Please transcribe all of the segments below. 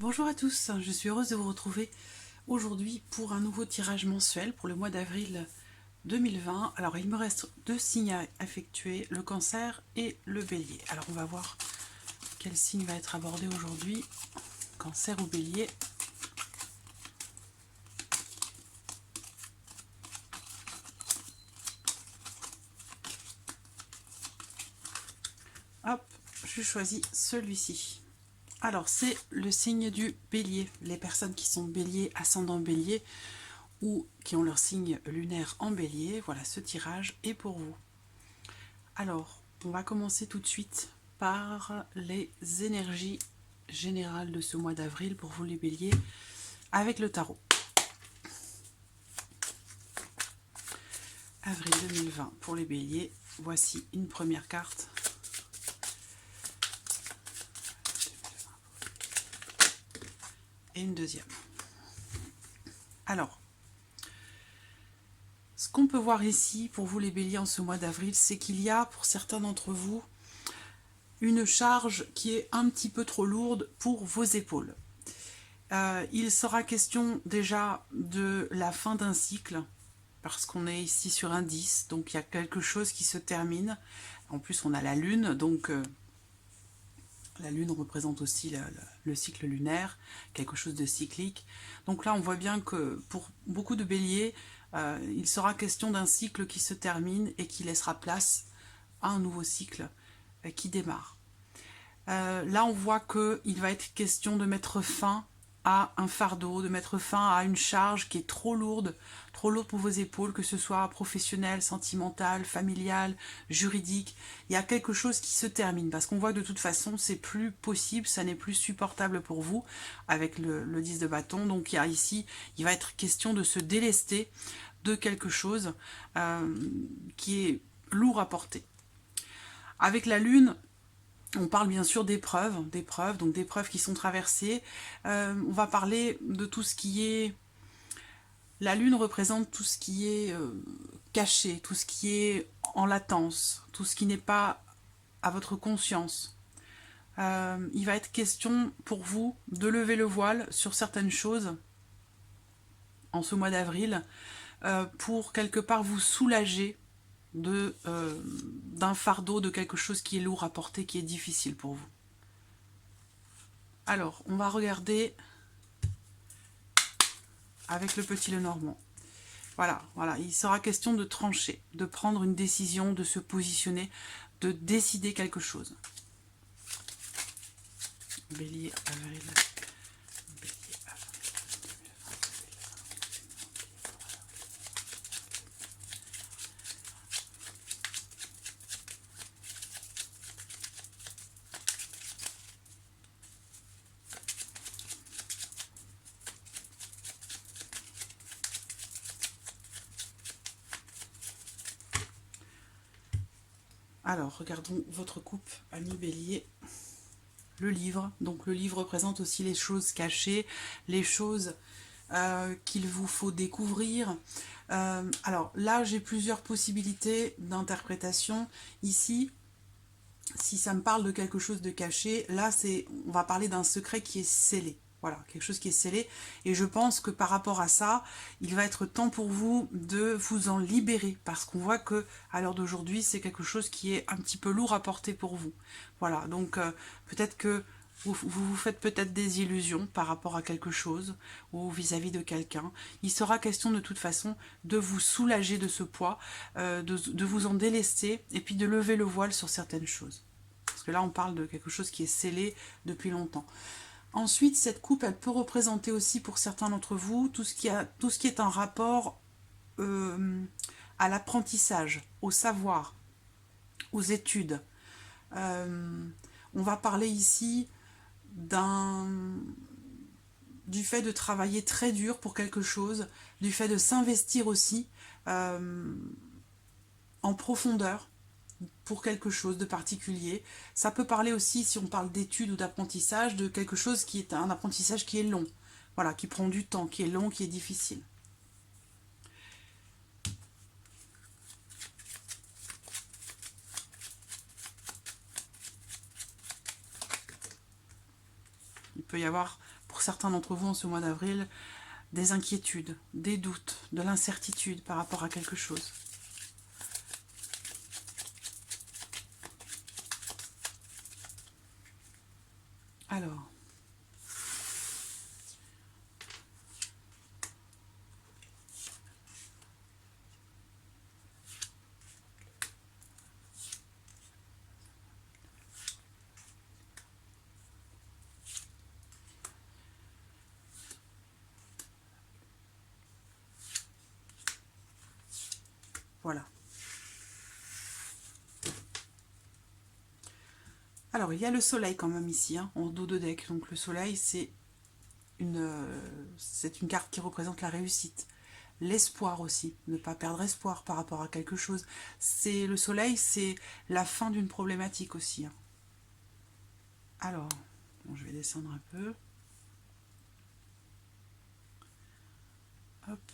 Bonjour à tous, je suis heureuse de vous retrouver aujourd'hui pour un nouveau tirage mensuel pour le mois d'avril 2020. Alors il me reste deux signes à effectuer, le cancer et le bélier. Alors on va voir quel signe va être abordé aujourd'hui, cancer ou bélier. Hop, je choisis celui-ci. Alors c'est le signe du bélier. Les personnes qui sont bélier, ascendant bélier ou qui ont leur signe lunaire en bélier, voilà, ce tirage est pour vous. Alors, on va commencer tout de suite par les énergies générales de ce mois d'avril pour vous les béliers avec le tarot. Avril 2020 pour les béliers, voici une première carte. Et une deuxième. Alors, ce qu'on peut voir ici pour vous les béliers en ce mois d'avril, c'est qu'il y a pour certains d'entre vous une charge qui est un petit peu trop lourde pour vos épaules. Il sera question déjà de la fin d'un cycle, parce qu'on est ici sur un 10, donc il y a quelque chose qui se termine. En plus, on a la lune, donc la lune représente aussi le cycle lunaire, quelque chose de cyclique. Donc là, on voit bien que pour beaucoup de béliers, il sera question d'un cycle qui se termine et qui laissera place à un nouveau cycle qui démarre. Là, on voit qu'il va être question de mettre fin à un fardeau, de mettre fin à une charge qui est trop lourde pour vos épaules, que ce soit professionnel, sentimental, familial, juridique. Il y a quelque chose qui se termine, parce qu'on voit que de toute façon, c'est plus possible, ça n'est plus supportable pour vous, avec le 10 de bâton. Donc ici, il va être question de se délester de quelque chose qui est lourd à porter. Avec la lune, on parle bien sûr d'épreuves, donc d'épreuves qui sont traversées. On va parler de tout ce qui est... La lune représente tout ce qui est caché, tout ce qui est en latence, tout ce qui n'est pas à votre conscience. Il va être question pour vous de lever le voile sur certaines choses en ce mois d'avril pour quelque part vous soulager d'un fardeau, de quelque chose qui est lourd à porter, qui est difficile pour vous. Alors, on va regarder avec le petit Lenormand. Voilà, il sera question de trancher, de prendre une décision, de se positionner, de décider quelque chose. Bélier, avril. Alors, regardons votre coupe, ami Bélier. Le livre. Donc le livre représente aussi les choses cachées, les choses qu'il vous faut découvrir. Alors là, j'ai plusieurs possibilités d'interprétation. Ici, si ça me parle de quelque chose de caché, là, on va parler d'un secret qui est scellé. Voilà, quelque chose qui est scellé. Et je pense que par rapport à ça, il va être temps pour vous de vous en libérer. Parce qu'on voit que à l'heure d'aujourd'hui, c'est quelque chose qui est un petit peu lourd à porter pour vous. Voilà, donc peut-être que vous faites peut-être des illusions par rapport à quelque chose ou vis-à-vis de quelqu'un. Il sera question de toute façon de vous soulager de ce poids, de vous en délester et puis de lever le voile sur certaines choses. Parce que là, on parle de quelque chose qui est scellé depuis longtemps. Ensuite, cette coupe, elle peut représenter aussi pour certains d'entre vous tout ce qui est un rapport à l'apprentissage, au savoir, aux études. On va parler ici du fait de travailler très dur pour quelque chose, du fait de s'investir aussi en profondeur pour quelque chose de particulier. Ça peut parler aussi, si on parle d'études ou d'apprentissage, de quelque chose qui est un apprentissage qui est long, voilà, qui prend du temps, qui est long, qui est difficile. Il peut y avoir, pour pour certains d'entre vous en ce mois d'avril, des inquiétudes, des doutes, de l'incertitude par rapport à quelque chose. Alors, voilà. Alors, il y a le soleil quand même ici, hein, en dos de deck. Donc le soleil, c'est une carte qui représente la réussite. L'espoir aussi, ne pas perdre espoir par rapport à quelque chose. Le soleil, c'est la fin d'une problématique aussi. Hein. Alors, bon, je vais descendre un peu. Hop.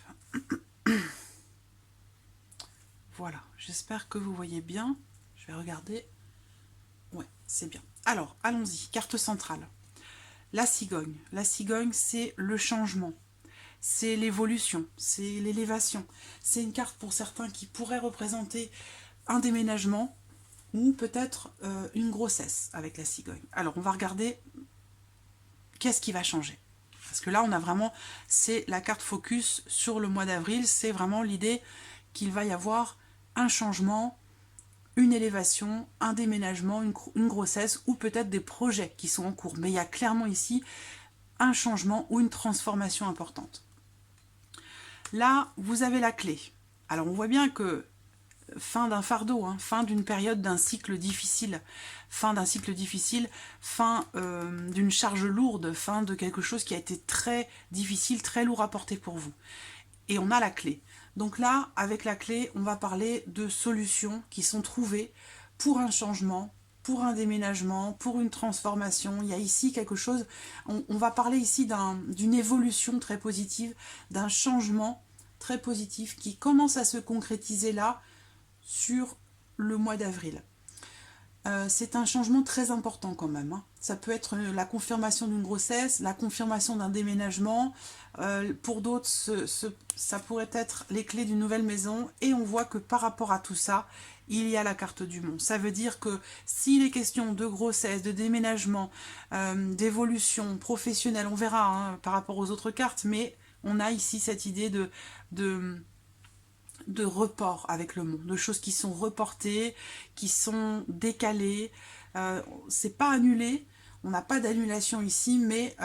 Voilà, j'espère que vous voyez bien. Je vais regarder. Ouais, c'est bien. Alors, allons-y. Carte centrale. La cigogne. La cigogne, c'est le changement. C'est l'évolution. C'est l'élévation. C'est une carte pour certains qui pourrait représenter un déménagement ou peut-être une grossesse avec la cigogne. Alors, on va regarder qu'est-ce qui va changer. Parce que là, on a vraiment... C'est la carte focus sur le mois d'avril. C'est vraiment l'idée qu'il va y avoir un changement, une élévation, un déménagement, une grossesse ou peut-être des projets qui sont en cours. Mais il y a clairement ici un changement ou une transformation importante. Là, vous avez la clé. Alors, on voit bien que fin d'un fardeau, hein, fin d'une période d'un cycle difficile, fin d'un cycle difficile, fin d'une charge lourde, fin de quelque chose qui a été très difficile, très lourd à porter pour vous. Et on a la clé. Donc là, avec la clé, on va parler de solutions qui sont trouvées pour un changement, pour un déménagement, pour une transformation. Il y a ici quelque chose, on va parler ici d'une évolution très positive, d'un changement très positif qui commence à se concrétiser là sur le mois d'avril. C'est un changement très important quand même. Hein. Ça peut être la confirmation d'une grossesse, la confirmation d'un déménagement. Pour d'autres, ça pourrait être les clés d'une nouvelle maison. Et on voit que par rapport à tout ça, il y a la carte du monde. Ça veut dire que s'il est question de grossesse, de déménagement, d'évolution professionnelle, on verra hein, par rapport aux autres cartes, mais on a ici cette idée de report avec le monde, de choses qui sont reportées, qui sont décalées. C'est pas annulé, on n'a pas d'annulation ici, mais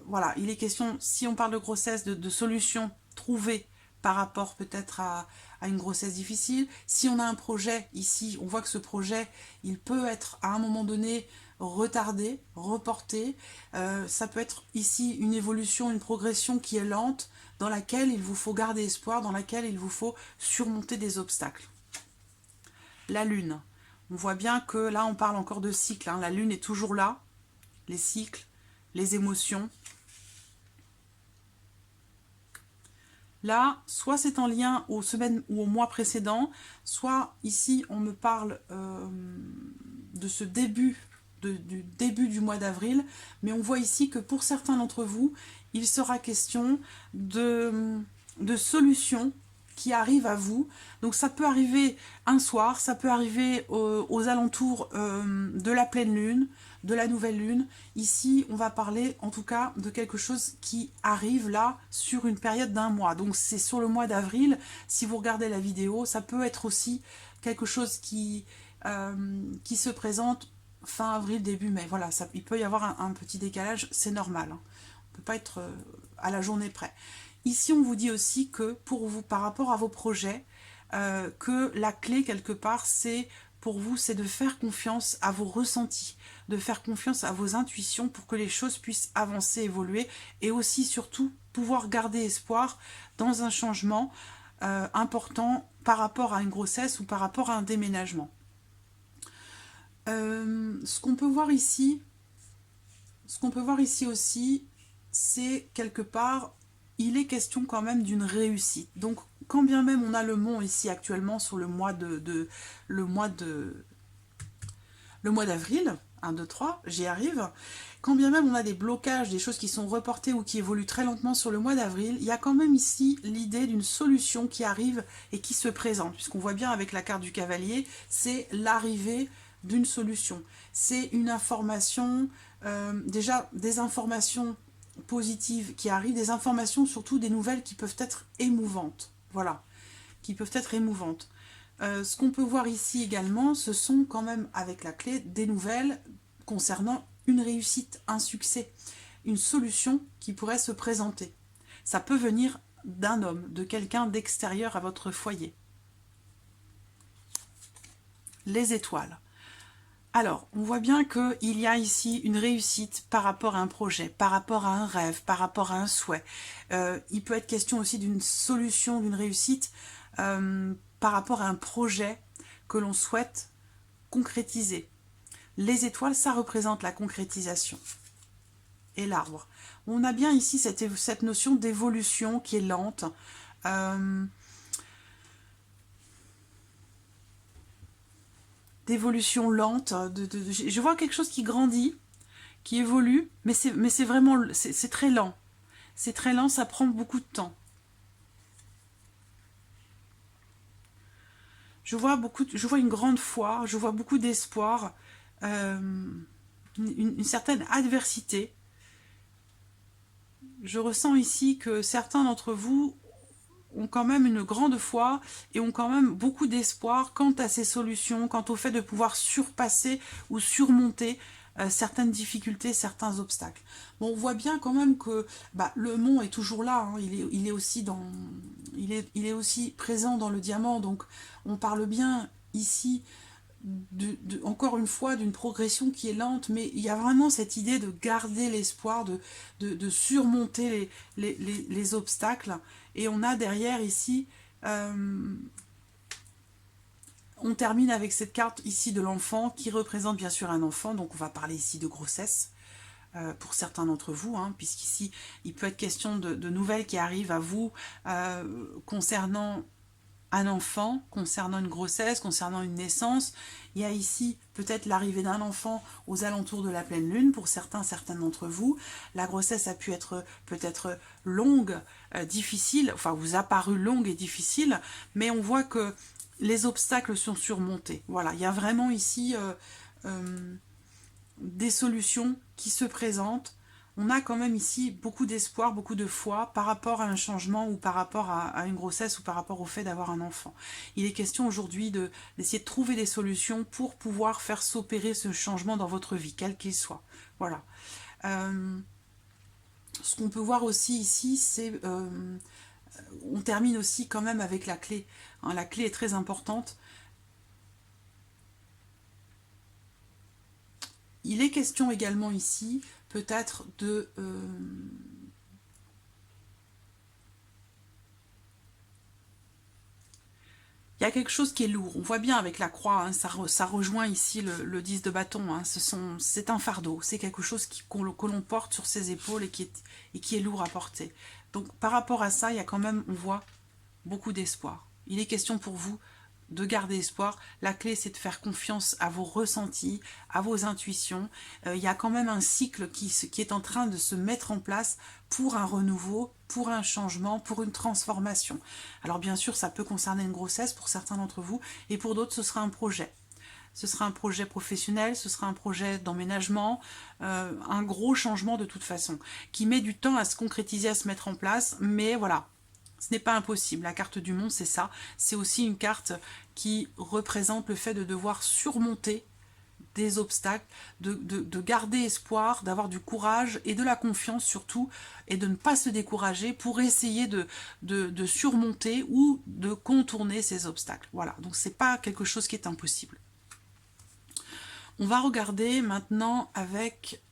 voilà, il est question, si on parle de grossesse, de solutions trouvées par rapport peut-être à une grossesse difficile. Si on a un projet ici, on voit que ce projet, il peut être à un moment donné retardé, reporté. Ça peut être ici une évolution, une progression qui est lente, dans laquelle il vous faut garder espoir, dans laquelle il vous faut surmonter des obstacles. La lune. On voit bien que là, on parle encore de cycle. Hein. La lune est toujours là. Les cycles, les émotions. Là, soit c'est en lien aux semaines ou aux mois précédents, soit ici, on me parle de ce début, du début du mois d'avril. Mais on voit ici que pour certains d'entre vous, il sera question de solutions qui arrivent à vous. Donc ça peut arriver un soir, ça peut arriver aux alentours de la pleine lune, de la nouvelle lune. Ici, on va parler en tout cas de quelque chose qui arrive là sur une période d'un mois. Donc c'est sur le mois d'avril. Si vous regardez la vidéo, ça peut être aussi quelque chose qui se présente fin avril, début mai. Voilà, il peut y avoir un petit décalage, c'est normal. Hein. On ne peut pas être à la journée près. Ici, on vous dit aussi que pour vous, par rapport à vos projets, que la clé, quelque part, c'est pour vous, c'est de faire confiance à vos ressentis, de faire confiance à vos intuitions pour que les choses puissent avancer, évoluer, et aussi, surtout, pouvoir garder espoir dans un changement important par rapport à une grossesse ou par rapport à un déménagement. Ce qu'on peut voir ici aussi, c'est quelque part, il est question quand même d'une réussite. Donc, quand bien même on a le mont ici actuellement sur le mois d'avril, 1, 2, 3, j'y arrive. Quand bien même on a des blocages, des choses qui sont reportées ou qui évoluent très lentement sur le mois d'avril, il y a quand même ici l'idée d'une solution qui arrive et qui se présente. Puisqu'on voit bien avec la carte du cavalier, c'est l'arrivée d'une solution. C'est une information, déjà des informations positives qui arrivent, des informations surtout des nouvelles qui peuvent être émouvantes. Voilà, qui peuvent être émouvantes. Ce qu'on peut voir ici également, ce sont quand même avec la clé des nouvelles concernant une réussite, un succès, une solution qui pourrait se présenter. Ça peut venir d'un homme, de quelqu'un d'extérieur à votre foyer. Les étoiles. Alors, on voit bien qu'il y a ici une réussite par rapport à un projet, par rapport à un rêve, par rapport à un souhait. Il peut être question aussi d'une solution, d'une réussite par rapport à un projet que l'on souhaite concrétiser. Les étoiles, ça représente la concrétisation. Et l'arbre. On a bien ici cette notion d'évolution qui est lente. D'évolution lente. Je vois quelque chose qui grandit, qui évolue, mais c'est vraiment... C'est très lent. C'est très lent, ça prend beaucoup de temps. Je vois une grande foi, je vois beaucoup d'espoir. Une certaine adversité. Je ressens ici que certains d'entre vous ont quand même une grande foi et ont quand même beaucoup d'espoir quant à ces solutions, quant au fait de pouvoir surpasser ou surmonter certaines difficultés, certains obstacles. Bon, on voit bien quand même que le mont est toujours là, hein, il est aussi présent dans le diamant, donc on parle bien ici encore une fois d'une progression qui est lente, mais il y a vraiment cette idée de garder l'espoir, de surmonter les obstacles. Et on a derrière ici, on termine avec cette carte ici de l'enfant qui représente bien sûr un enfant, donc on va parler ici de grossesse pour certains d'entre vous, hein, puisqu'ici il peut être question de nouvelles qui arrivent à vous concernant un enfant, concernant une grossesse, concernant une naissance. Il y a ici peut-être l'arrivée d'un enfant aux alentours de la pleine lune, pour certains d'entre vous. La grossesse a pu être peut-être longue, difficile, enfin vous a paru longue et difficile, mais on voit que les obstacles sont surmontés. Voilà, il y a vraiment ici des solutions qui se présentent. On a quand même ici beaucoup d'espoir, beaucoup de foi par rapport à un changement ou par rapport à une grossesse ou par rapport au fait d'avoir un enfant. Il est question aujourd'hui d'essayer de trouver des solutions pour pouvoir faire s'opérer ce changement dans votre vie, quel qu'il soit. Voilà. Ce qu'on peut voir aussi ici, c'est... on termine aussi quand même avec la clé. Hein, la clé est très importante. Il est question également ici, peut-être de... il y a quelque chose qui est lourd. On voit bien avec la croix, hein, ça rejoint ici le 10 de bâton. Hein, c'est un fardeau, c'est quelque chose que l'on porte sur ses épaules et qui est lourd à porter. Donc par rapport à ça, il y a quand même, on voit, beaucoup d'espoir. Il est question pour vous de garder espoir. La clé, c'est de faire confiance à vos ressentis, à vos intuitions. Il y a quand même un cycle qui est en train de se mettre en place pour un renouveau, pour un changement, pour une transformation. Alors bien sûr, ça peut concerner une grossesse pour certains d'entre vous, et pour d'autres, ce sera un projet. Ce sera un projet professionnel, ce sera un projet d'emménagement, un gros changement de toute façon, qui met du temps à se concrétiser, à se mettre en place, mais voilà. Ce n'est pas impossible. La carte du monde, c'est ça. C'est aussi une carte qui représente le fait de devoir surmonter des obstacles, de garder espoir, d'avoir du courage et de la confiance surtout, et de ne pas se décourager pour essayer de surmonter ou de contourner ces obstacles. Voilà, donc c'est pas quelque chose qui est impossible. On va regarder maintenant avec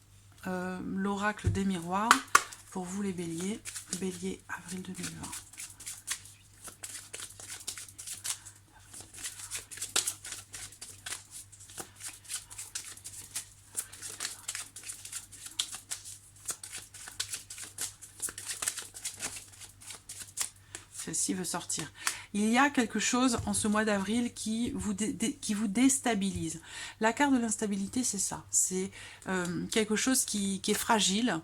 l'oracle des miroirs, pour vous les béliers, bélier avril 2020. Celle-ci veut sortir. Il y a quelque chose en ce mois d'avril qui vous déstabilise. La carte de l'instabilité, c'est ça. C'est quelque chose qui est fragile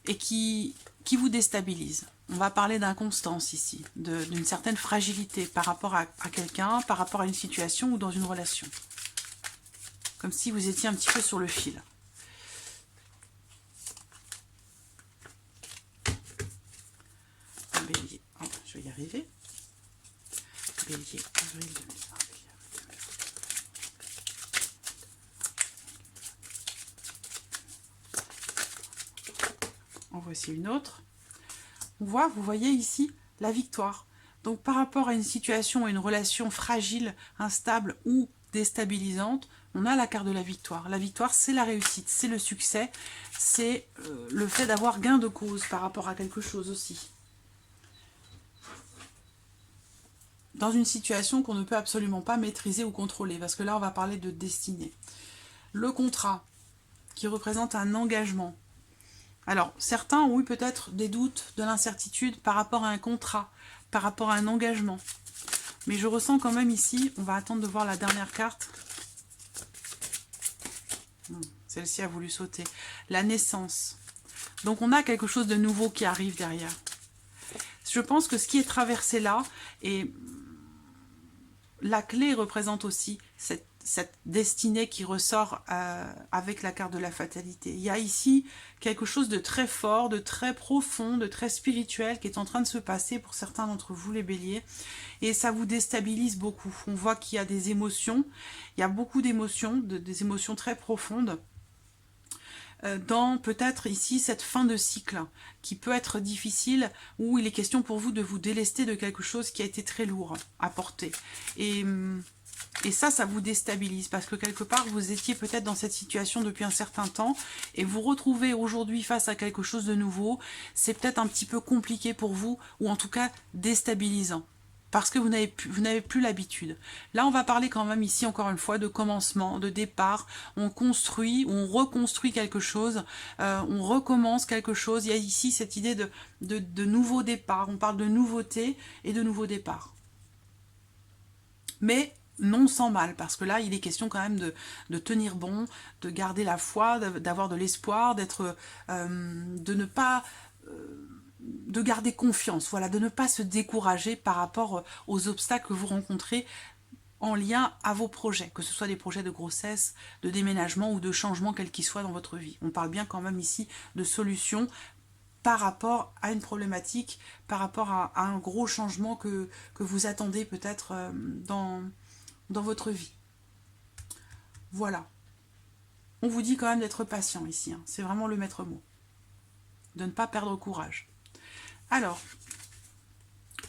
et qui vous déstabilise. On va parler d'inconstance ici, d'une certaine fragilité par rapport à quelqu'un, par rapport à une situation ou dans une relation. Comme si vous étiez un petit peu sur le fil. Bélier, oh, je vais y arriver. Bélier, avril 2020. En voici une autre. Vous voyez ici la victoire. Donc par rapport à une situation, à une relation fragile, instable ou déstabilisante, on a la carte de la victoire. La victoire, c'est la réussite, c'est le succès, c'est le fait d'avoir gain de cause par rapport à quelque chose aussi. Dans une situation qu'on ne peut absolument pas maîtriser ou contrôler, parce que là, on va parler de destinée. Le contrat, qui représente un engagement. Alors, certains ont eu peut-être des doutes, de l'incertitude par rapport à un contrat, par rapport à un engagement. Mais je ressens quand même ici, on va attendre de voir la dernière carte. Celle-ci a voulu sauter. La naissance. Donc on a quelque chose de nouveau qui arrive derrière. Je pense que ce qui est traversé là, et la clé représente aussi cette destinée qui ressort avec la carte de la fatalité. Il y a ici quelque chose de très fort, de très profond, de très spirituel qui est en train de se passer pour certains d'entre vous, les béliers. Et ça vous déstabilise beaucoup. On voit qu'il y a des émotions, il y a beaucoup d'émotions, des émotions très profondes. Dans peut-être ici cette fin de cycle qui peut être difficile, où il est question pour vous de vous délester de quelque chose qui a été très lourd à porter. Et ça vous déstabilise parce que quelque part vous étiez peut-être dans cette situation depuis un certain temps et vous retrouvez aujourd'hui face à quelque chose de nouveau. C'est peut-être un petit peu compliqué pour vous ou en tout cas déstabilisant. Parce que vous n'avez plus l'habitude. Là, on va parler quand même ici, encore une fois, de commencement, de départ. On construit, on reconstruit quelque chose, on recommence quelque chose. Il y a ici cette idée de nouveau départ. On parle de nouveauté et de nouveau départ. Mais non sans mal, parce que là, il est question quand même de tenir bon, de garder la foi, d'avoir de l'espoir, de ne pas... de garder confiance, voilà, de ne pas se décourager par rapport aux obstacles que vous rencontrez en lien à vos projets, que ce soit des projets de grossesse, de déménagement ou de changement quel qu'il soit dans votre vie. On parle bien quand même ici de solutions par rapport à une problématique, par rapport à un gros changement que vous attendez peut-être dans votre vie. Voilà. On vous dit quand même d'être patient ici, hein. C'est vraiment le maître mot. De ne pas perdre courage. Alors,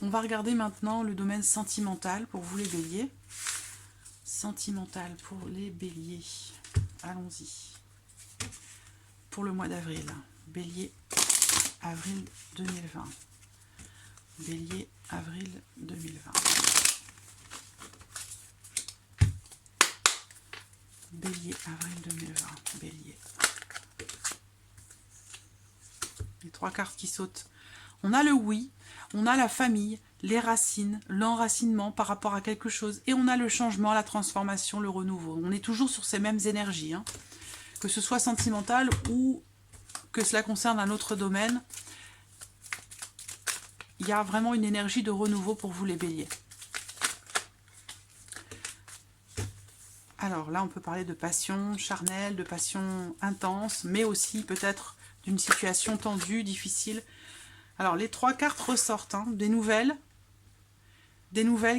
on va regarder maintenant le domaine sentimental pour vous les béliers. Sentimental pour les béliers. Allons-y. Pour le mois d'avril. Bélier, avril 2020. Bélier, avril 2020. Bélier, avril 2020. Bélier. Les trois cartes qui sautent. On a le oui, on a la famille, les racines, l'enracinement par rapport à quelque chose. Et on a le changement, la transformation, le renouveau. On est toujours sur ces mêmes énergies. Hein. Que ce soit sentimental ou que cela concerne un autre domaine. Il y a vraiment une énergie de renouveau pour vous les béliers. Alors là, on peut parler de passion charnelle, de passion intense, mais aussi peut-être d'une situation tendue, difficile. Alors, les trois cartes ressortent, hein, des nouvelles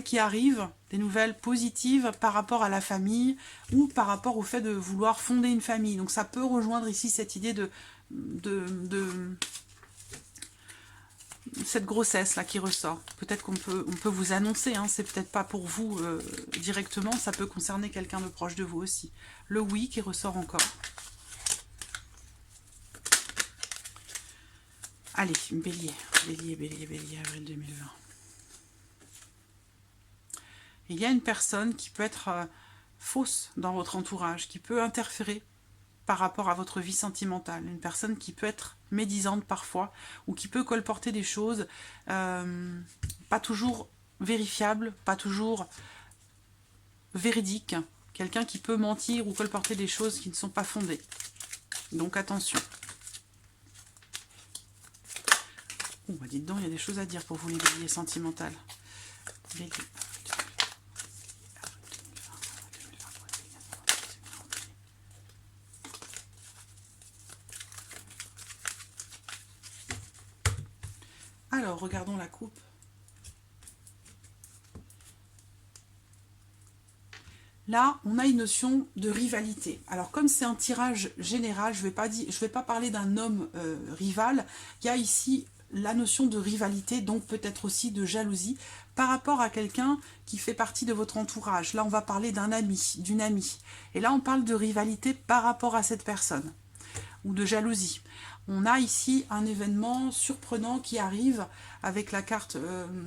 qui arrivent, des nouvelles positives par rapport à la famille ou par rapport au fait de vouloir fonder une famille. Donc, ça peut rejoindre ici cette idée de cette grossesse-là qui ressort. Peut-être qu'on peut vous annoncer, hein, c'est peut-être pas pour vous directement, ça peut concerner quelqu'un de proche de vous aussi. Le oui qui ressort encore. Allez, bélier, avril 2020. Il y a une personne qui peut être fausse dans votre entourage, qui peut interférer par rapport à votre vie sentimentale. Une personne qui peut être médisante parfois, ou qui peut colporter des choses pas toujours vérifiable, pas toujours véridique. Quelqu'un qui peut mentir ou colporter des choses qui ne sont pas fondées. Donc attention. Oh, bah dites donc, il y a des choses à dire pour vous les béliers sentimentales. Bélier. Alors, regardons la coupe. Là, on a une notion de rivalité. Alors, comme c'est un tirage général, je vais pas parler d'un homme rival. Il y a ici la notion de rivalité, donc peut-être aussi de jalousie, par rapport à quelqu'un qui fait partie de votre entourage. Là, on va parler d'un ami, d'une amie. Et là, on parle de rivalité par rapport à cette personne, ou de jalousie. On a ici un événement surprenant qui arrive avec la carte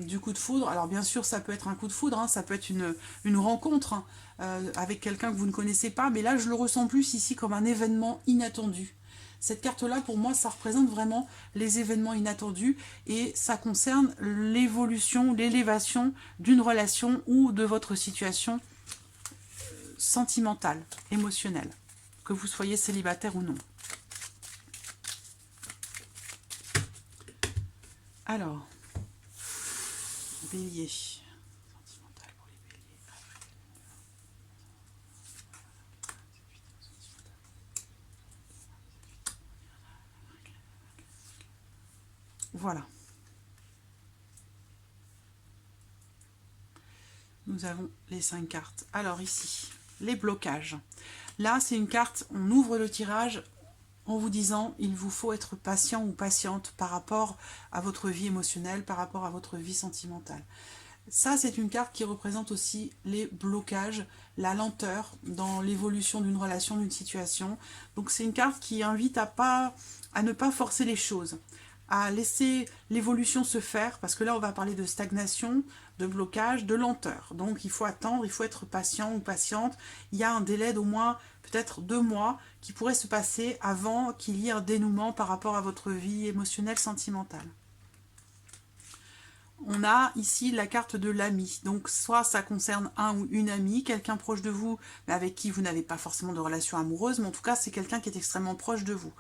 du coup de foudre. Alors bien sûr, ça peut être un coup de foudre, hein, ça peut être une rencontre hein, avec quelqu'un que vous ne connaissez pas, mais là je le ressens plus ici comme un événement inattendu. Cette carte-là, pour moi, ça représente vraiment les événements inattendus et ça concerne l'évolution, l'élévation d'une relation ou de votre situation sentimentale, émotionnelle, que vous soyez célibataire ou non. Alors, bélier. Sentimental pour les béliers. Voilà. Nous avons les 5 cartes. Alors ici, les blocages. Là, c'est une carte, on ouvre le tirage en vous disant il vous faut être patient ou patiente par rapport à votre vie émotionnelle, par rapport à votre vie sentimentale. Ça, c'est une carte qui représente aussi les blocages, la lenteur dans l'évolution d'une relation, d'une situation. Donc c'est une carte qui invite à ne pas forcer les choses, à laisser l'évolution se faire, parce que là on va parler de stagnation, de blocage, de lenteur. Donc il faut attendre, il faut être patient ou patiente. Il y a un délai d'au moins peut-être 2 mois qui pourrait se passer avant qu'il y ait un dénouement par rapport à votre vie émotionnelle, sentimentale. On a ici la carte de l'ami, donc soit ça concerne un ou une amie, quelqu'un proche de vous, mais avec qui vous n'avez pas forcément de relation amoureuse, mais en tout cas c'est quelqu'un qui est extrêmement proche de vous.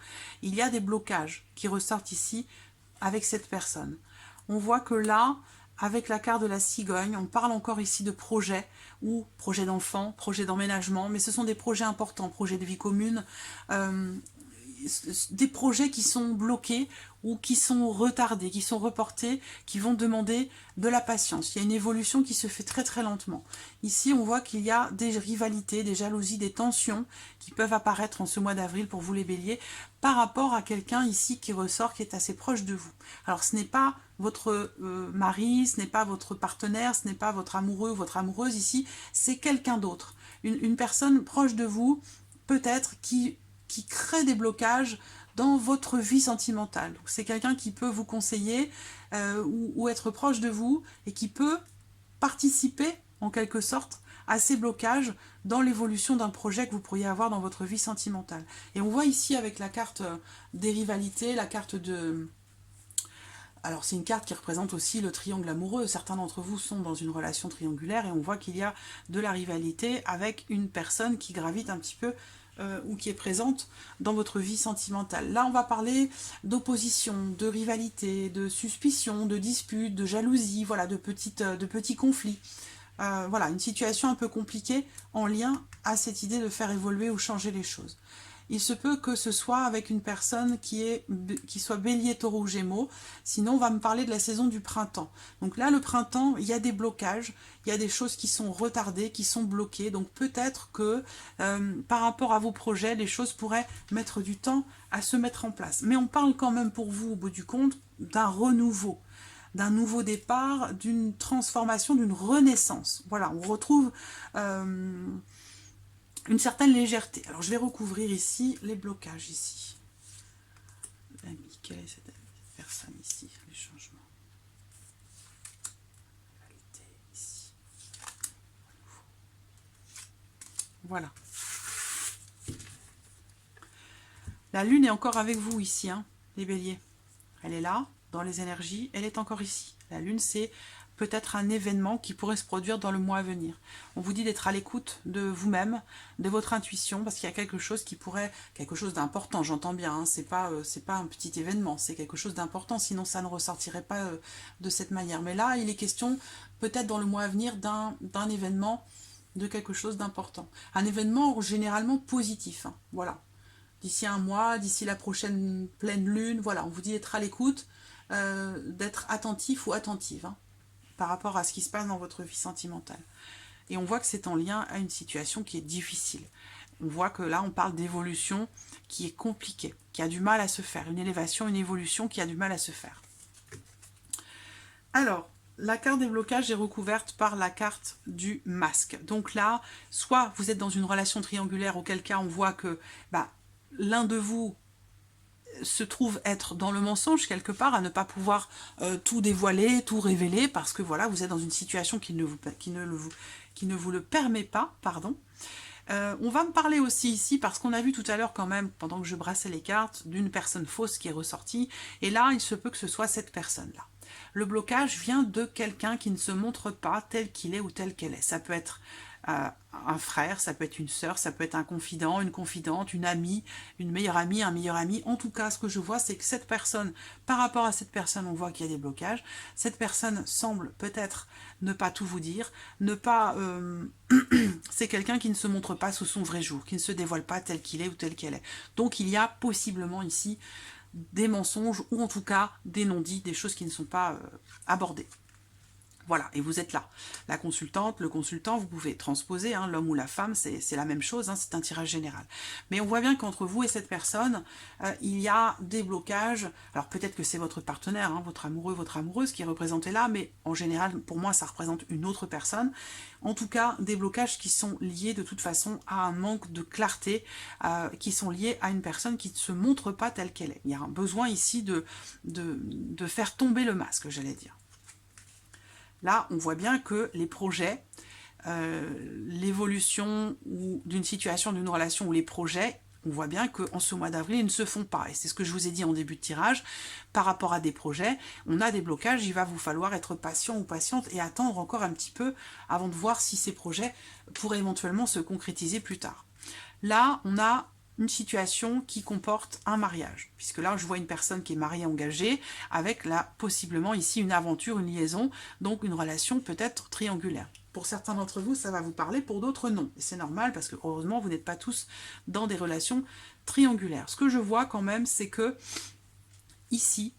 Il y a des blocages qui ressortent ici avec cette personne. On voit que là, avec la carte de la cigogne, on parle encore ici de projets, ou projets d'enfants, projets d'emménagement, mais ce sont des projets importants, projets de vie commune, des projets qui sont bloqués ou qui sont retardés, qui sont reportés, qui vont demander de la patience. Il y a une évolution qui se fait très très lentement. Ici, on voit qu'il y a des rivalités, des jalousies, des tensions qui peuvent apparaître en ce mois d'avril pour vous les béliers, par rapport à quelqu'un ici qui ressort, qui est assez proche de vous. Alors ce n'est pas votre mari, ce n'est pas votre partenaire, ce n'est pas votre amoureux ou votre amoureuse ici, c'est quelqu'un d'autre. Une personne proche de vous, peut-être, qui crée des blocages dans votre vie sentimentale. C'est quelqu'un qui peut vous conseiller ou être proche de vous et qui peut participer en quelque sorte à ces blocages dans l'évolution d'un projet que vous pourriez avoir dans votre vie sentimentale. Et on voit ici avec la carte des rivalités, la carte de... Alors c'est une carte qui représente aussi le triangle amoureux. Certains d'entre vous sont dans une relation triangulaire et on voit qu'il y a de la rivalité avec une personne qui gravite un petit peu ou qui est présente dans votre vie sentimentale. Là, on va parler d'opposition, de rivalité, de suspicion, de dispute, de jalousie, voilà, de petits conflits. Voilà, une situation un peu compliquée en lien à cette idée de faire évoluer ou changer les choses. Il se peut que ce soit avec une personne qui soit bélier, taureau ou gémeaux. Sinon, on va me parler de la saison du printemps. Donc là, le printemps, il y a des blocages, il y a des choses qui sont retardées, qui sont bloquées. Donc peut-être que par rapport à vos projets, les choses pourraient mettre du temps à se mettre en place. Mais on parle quand même pour vous, au bout du compte, d'un renouveau, d'un nouveau départ, d'une transformation, d'une renaissance. Voilà, on retrouve... une certaine légèreté. Alors je vais recouvrir ici les blocages ici. L'ami, quelle est cette personne ici? Les changements. Réalité ici. Voilà. La lune est encore avec vous ici, hein, les béliers. Elle est là, dans les énergies, elle est encore ici. La lune, c'est peut-être un événement qui pourrait se produire dans le mois à venir. On vous dit d'être à l'écoute de vous-même, de votre intuition, parce qu'il y a quelque chose qui pourrait, quelque chose d'important, j'entends bien, hein, c'est pas un petit événement, c'est quelque chose d'important, sinon ça ne ressortirait pas de cette manière. Mais là, il est question, peut-être dans le mois à venir, d'un événement, de quelque chose d'important. Un événement généralement positif, hein, voilà. D'ici un mois, d'ici la prochaine pleine lune, voilà, on vous dit d'être à l'écoute, d'être attentif ou attentive, hein, par rapport à ce qui se passe dans votre vie sentimentale. Et on voit que c'est en lien à une situation qui est difficile. On voit que là, on parle d'évolution qui est compliquée, qui a du mal à se faire. Une élévation, une évolution qui a du mal à se faire. Alors, la carte des blocages est recouverte par la carte du masque. Donc là, soit vous êtes dans une relation triangulaire, auquel cas on voit que l'un de vous se trouve être dans le mensonge quelque part, à ne pas pouvoir tout dévoiler, tout révéler, parce que voilà, vous êtes dans une situation qui ne vous le permet pas, pardon. On va me parler aussi ici, parce qu'on a vu tout à l'heure quand même, pendant que je brassais les cartes, d'une personne fausse qui est ressortie, et là, il se peut que ce soit cette personne-là. Le blocage vient de quelqu'un qui ne se montre pas tel qu'il est ou tel qu'elle est. Ça peut être un frère, ça peut être une sœur, ça peut être un confident, une confidente, une amie, une meilleure amie, un meilleur ami. En tout cas, ce que je vois, c'est que cette personne, par rapport à cette personne, on voit qu'il y a des blocages. Cette personne semble peut-être ne pas tout vous dire, ne pas... c'est quelqu'un qui ne se montre pas sous son vrai jour, qui ne se dévoile pas tel qu'il est ou tel qu'elle est. Donc il y a possiblement ici des mensonges, ou en tout cas des non-dits, des choses qui ne sont pas abordées. Voilà, et vous êtes là. La consultante, le consultant, vous pouvez transposer, hein, l'homme ou la femme, c'est la même chose, hein, c'est un tirage général. Mais on voit bien qu'entre vous et cette personne, il y a des blocages. Alors peut-être que c'est votre partenaire, hein, votre amoureux, votre amoureuse qui est représenté là, mais en général, pour moi, ça représente une autre personne. En tout cas, des blocages qui sont liés de toute façon à un manque de clarté, qui sont liés à une personne qui ne se montre pas telle qu'elle est. Il y a un besoin ici de faire tomber le masque, j'allais dire. Là, on voit bien que les projets, l'évolution d'une situation, d'une relation ou les projets, on voit bien qu'en ce mois d'avril, ils ne se font pas. Et c'est ce que je vous ai dit en début de tirage. Par rapport à des projets, on a des blocages, il va vous falloir être patient ou patiente et attendre encore un petit peu avant de voir si ces projets pourraient éventuellement se concrétiser plus tard. Là, on a une situation qui comporte un mariage, puisque là je vois une personne qui est mariée engagée avec là possiblement ici une aventure, une liaison, donc une relation peut-être triangulaire. Pour certains d'entre vous ça va vous parler, pour d'autres non, et c'est normal parce que heureusement vous n'êtes pas tous dans des relations triangulaires. Ce que je vois quand même, c'est que ici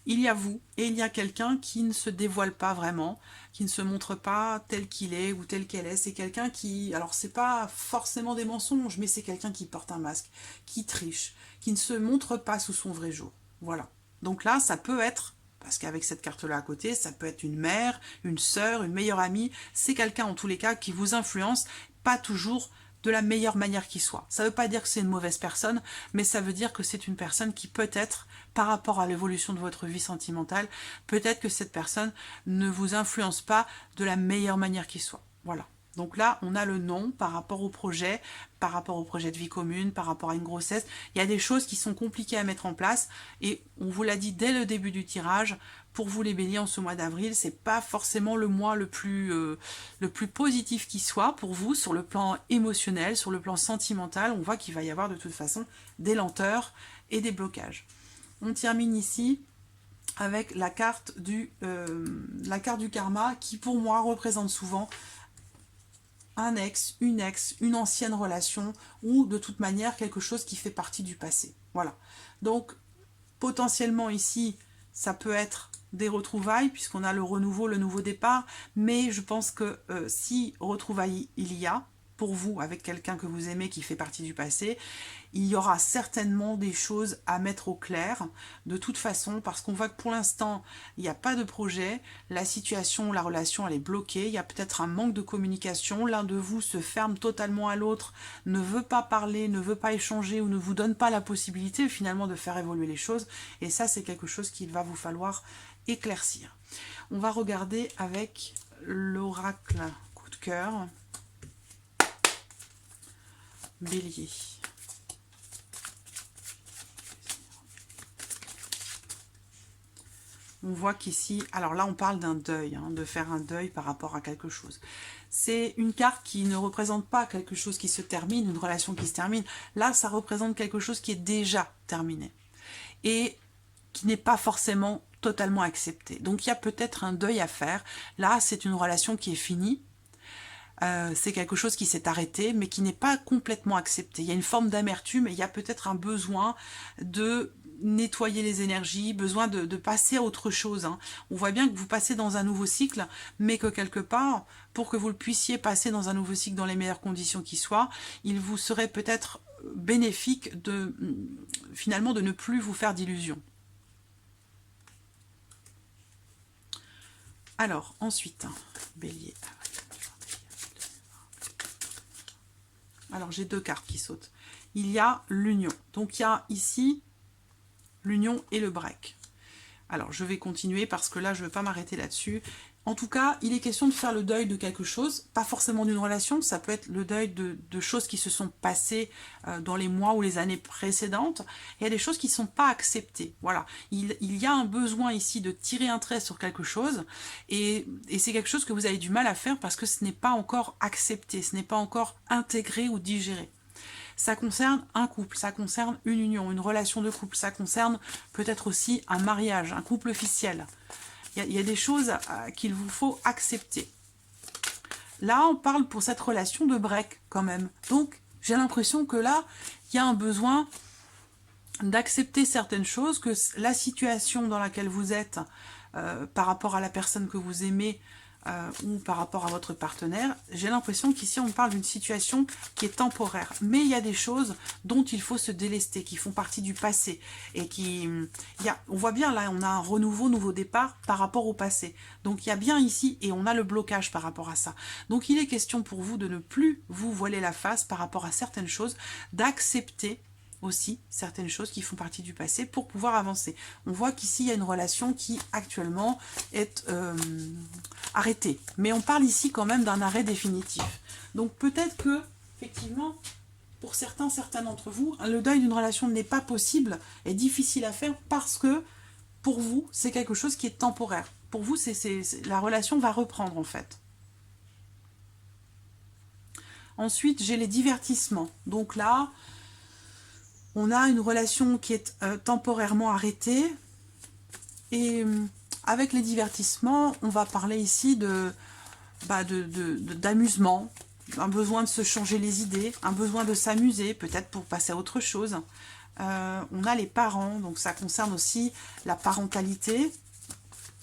il y a vous et il y a quelqu'un qui ne se dévoile pas vraiment, qui ne se montre pas tel qu'il est ou tel qu'elle est. C'est quelqu'un qui, alors c'est pas forcément des mensonges, mais c'est quelqu'un qui porte un masque, qui triche, qui ne se montre pas sous son vrai jour. Voilà. Donc là, ça peut être, parce qu'avec cette carte-là à côté, ça peut être une mère, une sœur, une meilleure amie. C'est quelqu'un en tous les cas qui vous influence, pas toujours de la meilleure manière qui soit. Ça ne veut pas dire que c'est une mauvaise personne, mais ça veut dire que c'est une personne qui peut-être, par rapport à l'évolution de votre vie sentimentale, peut-être que cette personne ne vous influence pas de la meilleure manière qui soit. Voilà. Donc là, on a le non par rapport au projet de vie commune, par rapport à une grossesse. Il y a des choses qui sont compliquées à mettre en place et on vous l'a dit dès le début du tirage, pour vous les béliers en ce mois d'avril, c'est pas forcément le mois le plus positif qui soit pour vous sur le plan émotionnel, sur le plan sentimental. On voit qu'il va y avoir de toute façon des lenteurs et des blocages. On termine ici avec la carte du karma qui pour moi représente souvent un ex, une ancienne relation ou de toute manière quelque chose qui fait partie du passé. Voilà. Donc potentiellement ici, ça peut être des retrouvailles puisqu'on a le renouveau, le nouveau départ, mais je pense que si retrouvailles il y a pour vous avec quelqu'un que vous aimez qui fait partie du passé, il y aura certainement des choses à mettre au clair de toute façon parce qu'on voit que pour l'instant il n'y a pas de projet, la situation, la relation elle est bloquée, il y a peut-être un manque de communication, l'un de vous se ferme totalement à l'autre, ne veut pas parler, ne veut pas échanger ou ne vous donne pas la possibilité finalement de faire évoluer les choses et ça c'est quelque chose qu'il va vous falloir éclaircir. On va regarder avec l'oracle coup de cœur. Bélier. On voit qu'ici, alors là on parle d'un deuil, hein, de faire un deuil par rapport à quelque chose. C'est une carte qui ne représente pas quelque chose qui se termine, une relation qui se termine. Là, ça représente quelque chose qui est déjà terminé et qui n'est pas forcément totalement accepté. Donc il y a peut-être un deuil à faire. Là, c'est une relation qui est finie. C'est quelque chose qui s'est arrêté, mais qui n'est pas complètement accepté. Il y a une forme d'amertume et il y a peut-être un besoin de nettoyer les énergies, besoin de passer à autre chose. Hein. On voit bien que vous passez dans un nouveau cycle, mais que quelque part, pour que vous le puissiez passer dans un nouveau cycle dans les meilleures conditions qui soient, il vous serait peut-être bénéfique de finalement de ne plus vous faire d'illusions. Alors, ensuite, Bélier. Alors, j'ai deux cartes qui sautent. Il y a l'union. Donc, il y a ici l'union et le break. Alors, je vais continuer parce que là, je ne veux pas m'arrêter là-dessus. En tout cas, il est question de faire le deuil de quelque chose, pas forcément d'une relation, ça peut être le deuil de choses qui se sont passées dans les mois ou les années précédentes. Il y a des choses qui ne sont pas acceptées. Voilà, il y a un besoin ici de tirer un trait sur quelque chose et c'est quelque chose que vous avez du mal à faire parce que ce n'est pas encore accepté, ce n'est pas encore intégré ou digéré. Ça concerne un couple, ça concerne une union, une relation de couple, ça concerne peut-être aussi un mariage, un couple officiel. Il y a des choses qu'il vous faut accepter. Là, on parle pour cette relation de break quand même. Donc, j'ai l'impression que là, il y a un besoin d'accepter certaines choses, que la situation dans laquelle vous êtes par rapport à la personne que vous aimez ou par rapport à votre partenaire, j'ai l'impression qu'ici on parle d'une situation qui est temporaire. Mais il y a des choses dont il faut se délester, qui font partie du passé. Et on voit bien là, on a un nouveau départ par rapport au passé. Donc il y a bien ici, et on a le blocage par rapport à ça. Donc il est question pour vous de ne plus vous voiler la face par rapport à certaines choses, d'accepter aussi certaines choses qui font partie du passé pour pouvoir avancer. On voit qu'ici il y a une relation qui actuellement est arrêtée, mais on parle ici quand même d'un arrêt définitif. Donc peut-être que effectivement pour certains d'entre vous, le deuil d'une relation n'est pas possible, est difficile à faire parce que pour vous c'est quelque chose qui est temporaire. Pour vous la relation va reprendre en fait. Ensuite j'ai les divertissements. Donc là on a une relation qui est temporairement arrêtée et avec les divertissements, on va parler ici d'amusement, un besoin de se changer les idées, un besoin de s'amuser, peut-être pour passer à autre chose. On a les parents, donc ça concerne aussi la parentalité.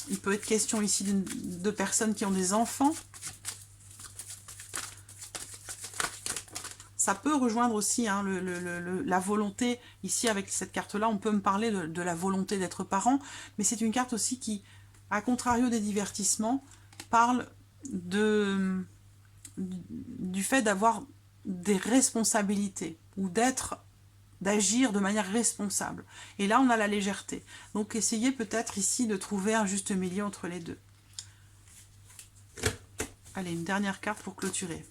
Il peut être question ici de personnes qui ont des enfants. Ça peut rejoindre aussi hein, la volonté, ici avec cette carte-là, on peut me parler de la volonté d'être parent, mais c'est une carte aussi qui, à contrario des divertissements, parle du fait d'avoir des responsabilités, ou d'agir de manière responsable. Et là, on a la légèreté. Donc, essayez peut-être ici de trouver un juste milieu entre les deux. Allez, une dernière carte pour clôturer.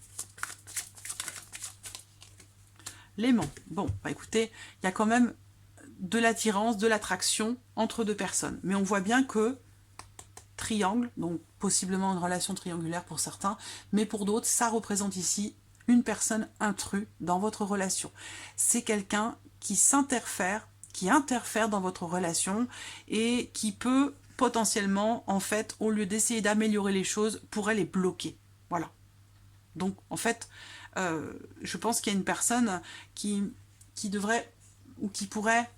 L'aimant. Bon, bah écoutez, il y a quand même de l'attirance, de l'attraction entre deux personnes. Mais on voit bien que triangle, donc possiblement une relation triangulaire pour certains, mais pour d'autres, ça représente ici une personne intrus dans votre relation. C'est quelqu'un qui s'interfère, qui interfère dans votre relation et qui peut potentiellement, en fait, au lieu d'essayer d'améliorer les choses, pourrait les bloquer. Voilà. Donc, en fait, je pense qu'il y a une personne qui devrait ou qui pourrait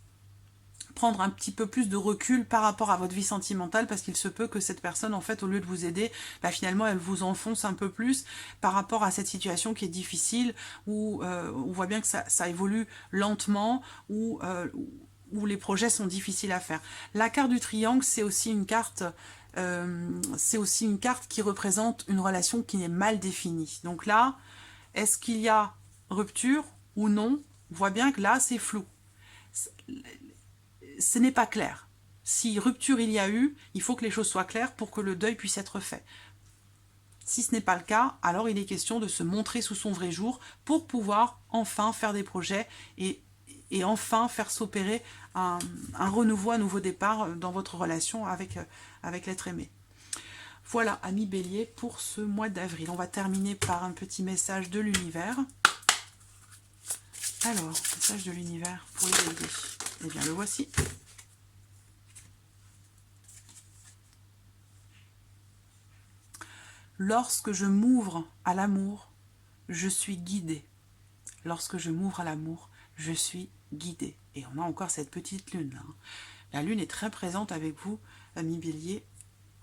prendre un petit peu plus de recul par rapport à votre vie sentimentale parce qu'il se peut que cette personne, en fait, au lieu de vous aider, bah, finalement, elle vous enfonce un peu plus par rapport à cette situation qui est difficile où on voit bien que ça évolue lentement, où les projets sont difficiles à faire. La carte du triangle, c'est aussi une carte... qui représente une relation qui est mal définie. Donc là, est-ce qu'il y a rupture ou non? On voit bien que là, c'est flou. Ce n'est pas clair. Si rupture il y a eu, il faut que les choses soient claires pour que le deuil puisse être fait. Si ce n'est pas le cas, alors il est question de se montrer sous son vrai jour pour pouvoir enfin faire des projets et et enfin faire s'opérer un renouveau, un nouveau départ dans votre relation avec l'être aimé. Voilà, amis Bélier, pour ce mois d'avril. On va terminer par un petit message de l'univers. Alors, message de l'univers pour les Béliers. Eh bien, le voici. Lorsque je m'ouvre à l'amour, je suis guidée. Lorsque je m'ouvre à l'amour, je suis guidée. Et on a encore cette petite lune là. La lune est très présente avec vous, amis Bélier,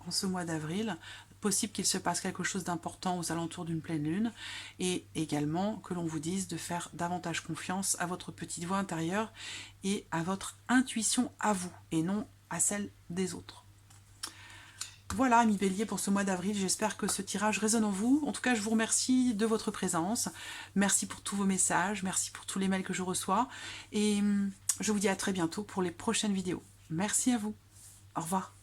en ce mois d'avril. Possible qu'il se passe quelque chose d'important aux alentours d'une pleine lune, et également que l'on vous dise de faire davantage confiance à votre petite voix intérieure et à votre intuition à vous, et non à celle des autres. Voilà, amis Bélier, pour ce mois d'avril. J'espère que ce tirage résonne en vous. En tout cas, je vous remercie de votre présence. Merci pour tous vos messages. Merci pour tous les mails que je reçois. Et je vous dis à très bientôt pour les prochaines vidéos. Merci à vous. Au revoir.